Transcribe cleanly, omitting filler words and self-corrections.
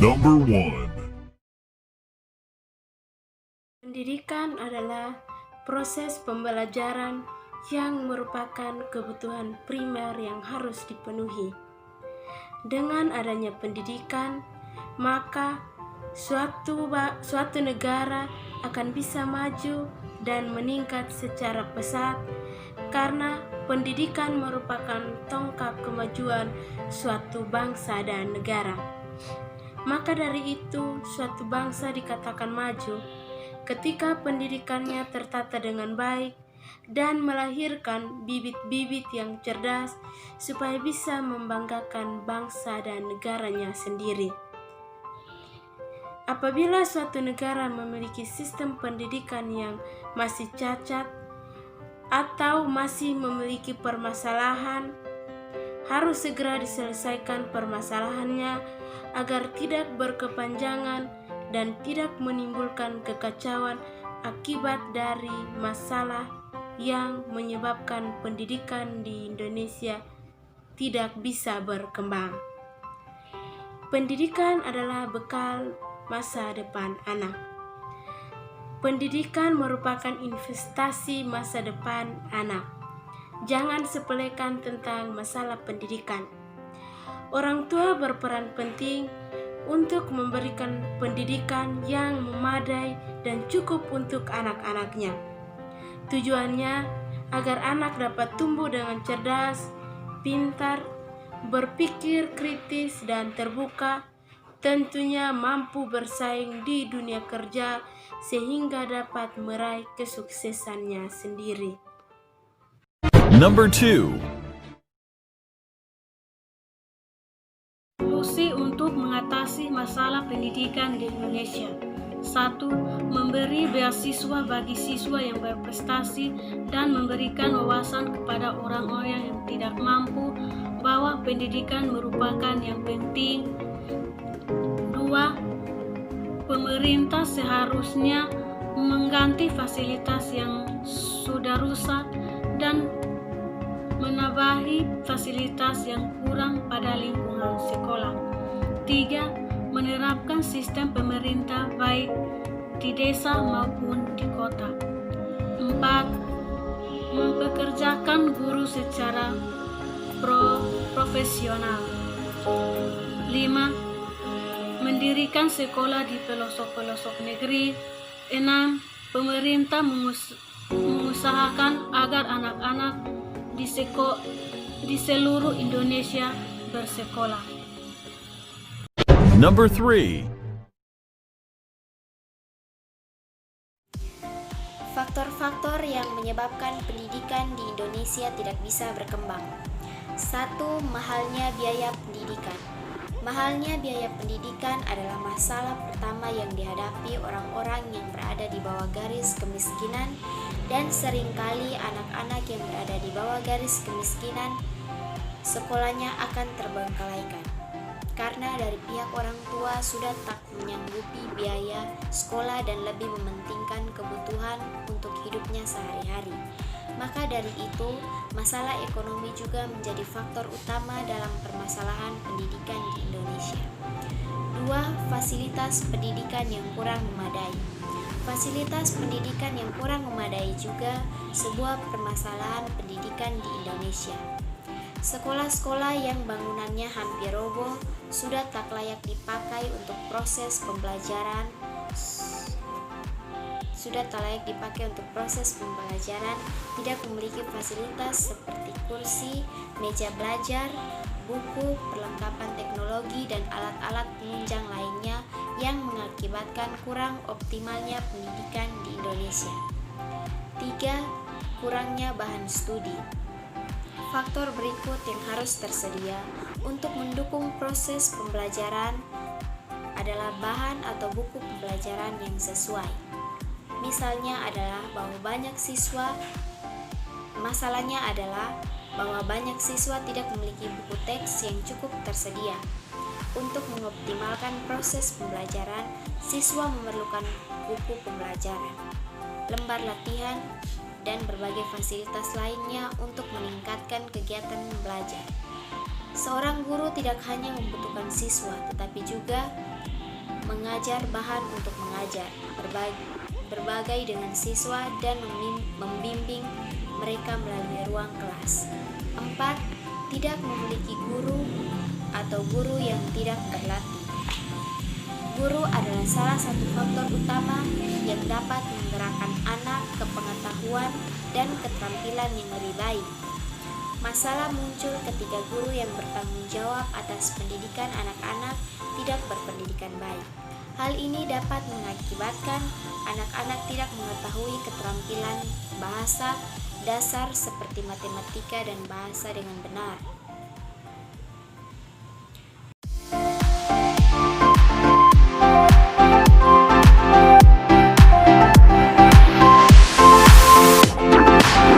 Number 1. Pendidikan adalah proses pembelajaran yang merupakan kebutuhan primer yang harus dipenuhi. Dengan adanya pendidikan, maka suatu negara akan bisa maju dan meningkat secara pesat karena pendidikan merupakan tonggak kemajuan suatu bangsa dan negara. Maka dari itu, suatu bangsa dikatakan maju ketika pendidikannya tertata dengan baik dan melahirkan bibit-bibit yang cerdas supaya bisa membanggakan bangsa dan negaranya sendiri. Apabila suatu negara memiliki sistem pendidikan yang masih cacat atau masih memiliki permasalahan, harus segera diselesaikan permasalahannya agar tidak berkepanjangan dan tidak menimbulkan kekacauan akibat dari masalah yang menyebabkan pendidikan di Indonesia tidak bisa berkembang. Pendidikan adalah bekal masa depan anak. Pendidikan merupakan investasi masa depan anak. Jangan sepelekan tentang masalah pendidikan. Orang tua berperan penting untuk memberikan pendidikan yang memadai dan cukup untuk anak-anaknya. Tujuannya agar anak dapat tumbuh dengan cerdas, pintar, berpikir kritis dan terbuka, tentunya mampu bersaing di dunia kerja sehingga dapat meraih kesuksesannya sendiri. Number 2. Solusi untuk mengatasi masalah pendidikan di Indonesia. 1. Memberi beasiswa bagi siswa yang berprestasi dan memberikan wawasan kepada orang-orang yang tidak mampu bahwa pendidikan merupakan yang penting. 2. Pemerintah seharusnya mengganti fasilitas yang sudah rusak dan menambahi fasilitas yang kurang pada lingkungan sekolah. 3. Menerapkan sistem pemerintah baik di desa maupun di kota. 4. Mempekerjakan guru secara profesional. 5. Mendirikan sekolah di pelosok-pelosok negeri. 6. Pemerintah mengusahakan agar anak-anak di seluruh Indonesia bersekolah. Number 3. Faktor-faktor yang menyebabkan pendidikan di Indonesia tidak bisa berkembang. 1. Mahalnya biaya pendidikan. Mahalnya biaya pendidikan adalah masalah pertama yang dihadapi orang-orang yang berada di bawah garis kemiskinan, dan seringkali anak-anak yang berada di bawah garis kemiskinan sekolahnya akan terbengkalaikan karena dari pihak orang tua sudah tak menyanggupi biaya sekolah dan lebih mementingkan kebutuhan untuk hidupnya sehari-hari. Maka dari itu, masalah ekonomi juga menjadi faktor utama dalam permasalahan pendidikan di Indonesia. 2. Fasilitas pendidikan yang kurang memadai. Fasilitas pendidikan yang kurang memadai juga sebuah permasalahan pendidikan di Indonesia. Sekolah-sekolah yang bangunannya hampir roboh sudah tak layak dipakai untuk proses pembelajaran, tidak memiliki fasilitas seperti kursi, meja belajar, buku, perlengkapan teknologi, dan alat-alat penunjang lainnya yang mengakibatkan kurang optimalnya pendidikan di Indonesia. 3. Kurangnya bahan studi. Faktor berikut yang harus tersedia untuk mendukung proses pembelajaran adalah bahan atau buku pembelajaran yang sesuai. Masalahnya adalah bahwa banyak siswa tidak memiliki buku teks yang cukup tersedia. Untuk mengoptimalkan proses pembelajaran, siswa memerlukan buku pembelajaran, lembar latihan, dan berbagai fasilitas lainnya untuk meningkatkan kegiatan belajar. Seorang guru tidak hanya membutuhkan siswa, tetapi juga mengajar bahan untuk mengajar, berbagai dengan siswa dan membimbing mereka melalui ruang kelas. 4. Tidak memiliki guru atau guru yang tidak berlatih. Guru adalah salah satu faktor utama yang dapat menggerakkan anak ke pengetahuan dan keterampilan yang lebih baik. Masalah muncul ketika guru yang bertanggung jawab atas pendidikan anak-anak tidak berpendidikan baik. Hal ini dapat mengakibatkan anak-anak tidak mengetahui keterampilan bahasa dasar seperti matematika dan bahasa dengan benar.